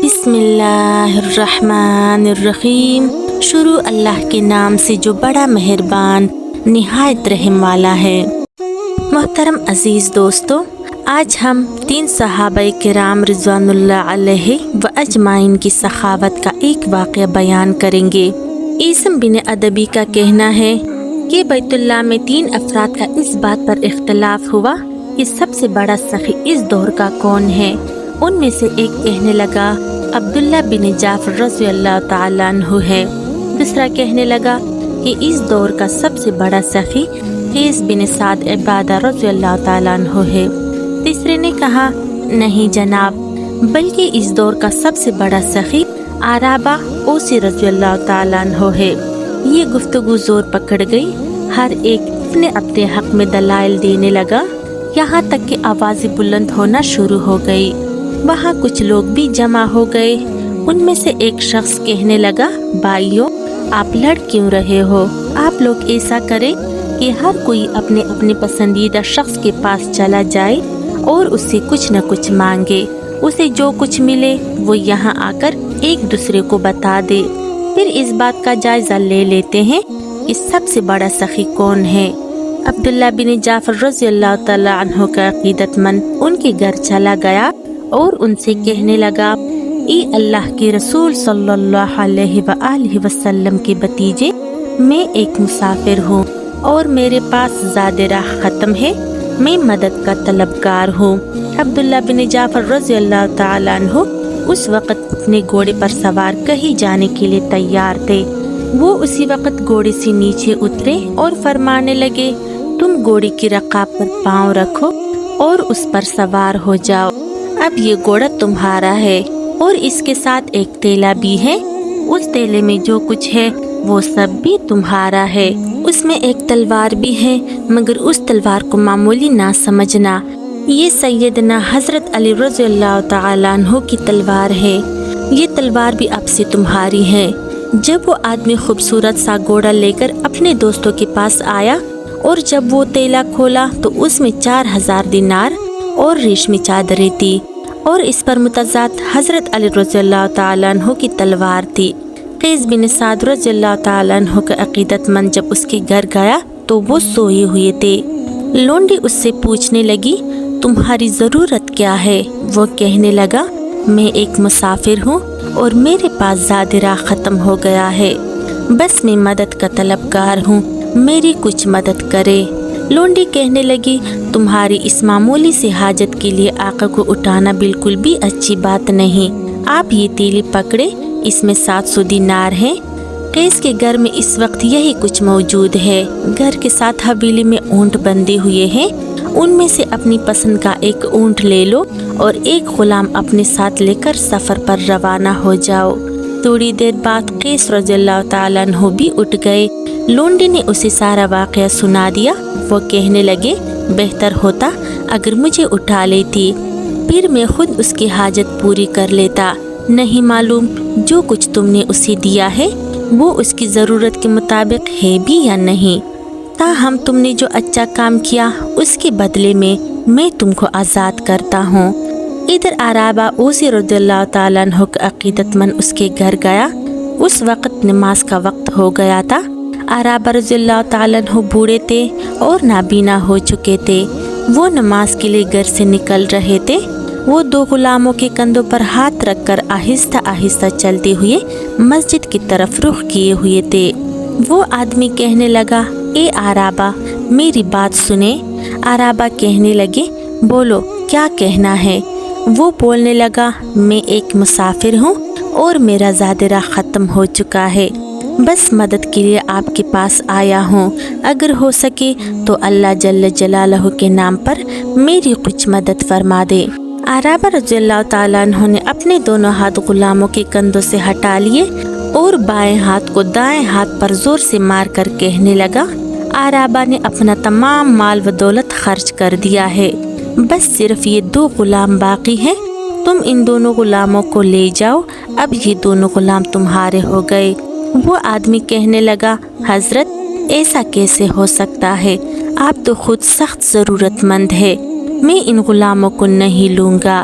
بسم اللہ الرحمن الرحیم۔ شروع اللہ کے نام سے جو بڑا مہربان نہایت رحم والا ہے۔ محترم عزیز دوستو، آج ہم 3 صحابہ کرام رضوان اللہ علیہ و اجمعین کی سخاوت کا ایک واقعہ بیان کریں گے۔ عیسم بن ادبی کا کہنا ہے کہ بیت اللہ میں 3 افراد کا اس بات پر اختلاف ہوا کہ سب سے بڑا سخی اس دور کا کون ہے۔ ان میں سے ایک کہنے لگا عبداللہ بن جعفر رضی اللہ تعالیٰ عنہ ہے۔ دوسرا کہنے لگا کہ اس دور کا سب سے بڑا سخی قیس بن سعد عبادہ رضی اللہ تعالیٰ عنہ ہے۔ تیسرے نے کہا نہیں جناب، بلکہ اس دور کا سب سے بڑا سخی عرابہ اوسی رضی اللہ تعالیٰ عنہ ہے۔ یہ گفتگو زور پکڑ گئی، ہر ایک اپنے اپنے حق میں دلائل دینے لگا، یہاں تک کہ آوازیں بلند ہونا شروع ہو گئی۔ وہاں کچھ لوگ بھی جمع ہو گئے۔ ان میں سے ایک شخص کہنے لگا بھائیو، آپ لڑ کیوں رہے ہو؟ آپ لوگ ایسا کریں کہ ہر کوئی اپنے اپنے پسندیدہ شخص کے پاس چلا جائے اور اس سے کچھ نہ کچھ مانگے، اسے جو کچھ ملے وہ یہاں آ کر ایک دوسرے کو بتا دے، پھر اس بات کا جائزہ لے لیتے ہیں کہ سب سے بڑا سخی کون ہے۔ عبداللہ بن جعفر رضی اللہ تعالیٰ عنہ کا عقیدت مند ان کے گھر چلا گیا اور ان سے کہنے لگا اے اللہ کے رسول صلی اللہ علیہ وآلہ وسلم کے بھتیجے، میں ایک مسافر ہوں اور میرے پاس زاد راہ ختم ہے، میں مدد کا طلبگار ہوں۔ عبداللہ بن جعفر رضی اللہ تعالیٰ عنہ اس وقت اپنے گھوڑے پر سوار کہیں جانے کے لیے تیار تھے۔ وہ اسی وقت گھوڑے سے نیچے اترے اور فرمانے لگے تم گھوڑے کی رکاب پر پاؤں رکھو اور اس پر سوار ہو جاؤ، اب یہ گھوڑا تمہارا ہے اور اس کے ساتھ ایک تیلا بھی ہے، اس تیلے میں جو کچھ ہے وہ سب بھی تمہارا ہے، اس میں ایک تلوار بھی ہے، مگر اس تلوار کو معمولی نہ سمجھنا، یہ سیدنا حضرت علی رضی اللہ تعالیٰ عنہ کی تلوار ہے، یہ تلوار بھی اب سے تمہاری ہے۔ جب وہ آدمی خوبصورت سا گھوڑا لے کر اپنے دوستوں کے پاس آیا اور جب وہ تیلا کھولا تو اس میں 4000 دینار اور ریشمی چادریں تھی اور اس پر متضاد حضرت علی رضی اللہ تعالیٰ عنہ کی تلوار تھی۔ قیس بن سعد رضی اللہ تعالیٰ عنہ کا عقیدت مند جب اس کے گھر گیا تو وہ سوئے ہوئے تھے۔ لونڈی اس سے پوچھنے لگی تمہاری ضرورت کیا ہے؟ وہ کہنے لگا میں ایک مسافر ہوں اور میرے پاس زاد راہ ختم ہو گیا ہے، بس میں مدد کا طلبگار ہوں، میری کچھ مدد کرے۔ لونڈی کہنے لگی تمہاری اس معمولی سے حاجت کے لیے آقا کو اٹھانا بالکل بھی اچھی بات نہیں، آپ یہ تیلی پکڑے، اس میں 700 دینار ہیں۔ قیس کے گھر میں اس وقت یہی کچھ موجود ہے، گھر کے ساتھ حویلی میں اونٹ بندھے ہوئے ہیں، ان میں سے اپنی پسند کا ایک اونٹ لے لو اور ایک غلام اپنے ساتھ لے کر سفر پر روانہ ہو جاؤ۔ تھوڑی دیر بعد قیس رضی اللہ تعالیٰ عنہ بھی اٹھ گئے۔ لونڈی نے اسے سارا واقعہ سنا دیا۔ وہ کہنے لگے بہتر ہوتا اگر مجھے اٹھا لیتی، پھر میں خود اس کی حاجت پوری کر لیتا، نہیں معلوم جو کچھ تم نے اسے دیا ہے وہ اس کی ضرورت کے مطابق ہے بھی یا نہیں، تاہم تم نے جو اچھا کام کیا اس کے بدلے میں تم کو آزاد کرتا ہوں۔ ادھر عرابہ اوسی رضی اللہ تعالیٰ عنہ کا عقیدت مند اس کے گھر گیا، اس وقت نماز کا وقت ہو گیا تھا۔ عرابہ رضی اللہ تعالیٰ عنہ بوڑھے تھے اور نابینا ہو چکے تھے، وہ نماز کے لیے گھر سے نکل رہے تھے۔ وہ 2 غلاموں کے کندھوں پر ہاتھ رکھ کر آہستہ آہستہ چلتے ہوئے مسجد کی طرف رخ کیے ہوئے تھے۔ وہ آدمی کہنے لگا اے عرابہ میری بات سنیں۔ عرابہ کہنے لگے بولو کیا کہنا ہے؟ وہ بولنے لگا میں ایک مسافر ہوں اور میرا زاد راہ ختم ہو چکا ہے، بس مدد کے لیے آپ کے پاس آیا ہوں، اگر ہو سکے تو اللہ جل جلالہ کے نام پر میری کچھ مدد فرما دے۔ عرابہ رضی اللہ تعالیٰ عنہ نے اپنے دونوں ہاتھ غلاموں کے کندھوں سے ہٹا لیے اور بائیں ہاتھ کو دائیں ہاتھ پر زور سے مار کر کہنے لگا عرابہ نے اپنا تمام مال و دولت خرچ کر دیا ہے، بس صرف یہ 2 غلام باقی ہیں، تم ان دونوں غلاموں کو لے جاؤ، اب یہ دونوں غلام تمہارے ہو گئے۔ وہ آدمی کہنے لگا حضرت ایسا کیسے ہو سکتا ہے، آپ تو خود سخت ضرورت مند ہے، میں ان غلاموں کو نہیں لوں گا۔